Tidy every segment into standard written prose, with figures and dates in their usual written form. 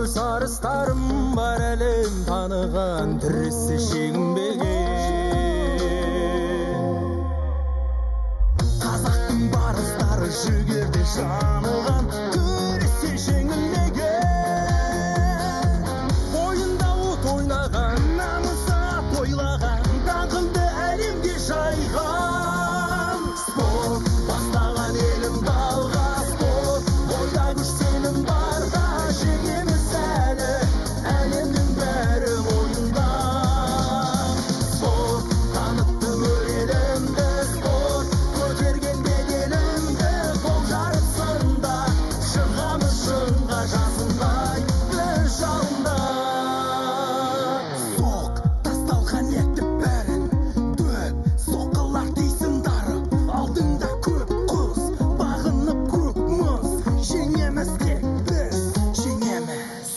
Sarıstarım var elim tanıgan Tirisi şiңбеген Қазақтың барыстары жүгерде жаныған Күресе жеңілмеген шыңға жасындай бір жалында. Соқ тасталған етті бәрін дөп, соққылар дейсің дары, алдыңда көп құз, бағынып көк мұз. Жеңеміз тек біз, жеңеміз.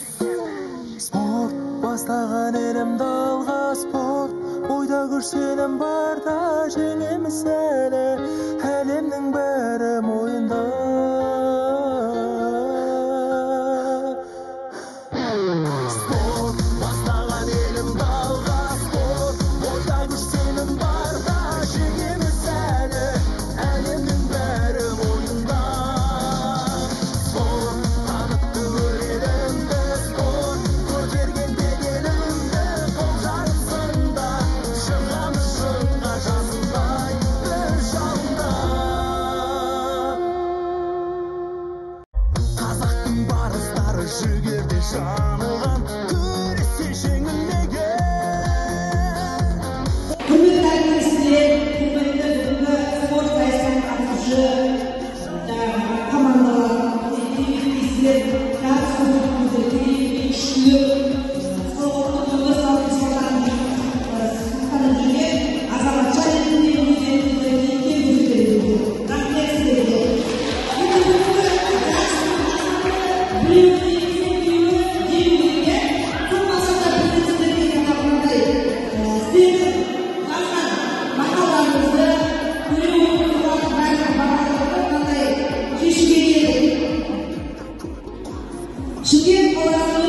Спорт бастаған елімді алға, спорт ойда күш сенім барда, жеңеміз әлі, әлемнің бәрі мойында. Спорт бастаған елімді алға, спорт ойда күш сенім барда, жеңеміз әлі, әлемнің бәрі мойында. Спорт танытты өрелімді, спорт көтерген беделімді, қол жарысында шығамыз шыңға жасындай бір жалында. Қазақтың барыстары жігерде жаныған, күресте жеңілмеген. Құрметті әріптестер, құрметті бүгінгі спорт сайысына қатысушы командалар, коллективистер, жарыс көрсетуде керемет күшті спорттың салт салттарын сақтап жүрген азаматша ретінде өздеріңізді үлкен көрсетеді. Рахмет сіздерге. Шымкент қаласының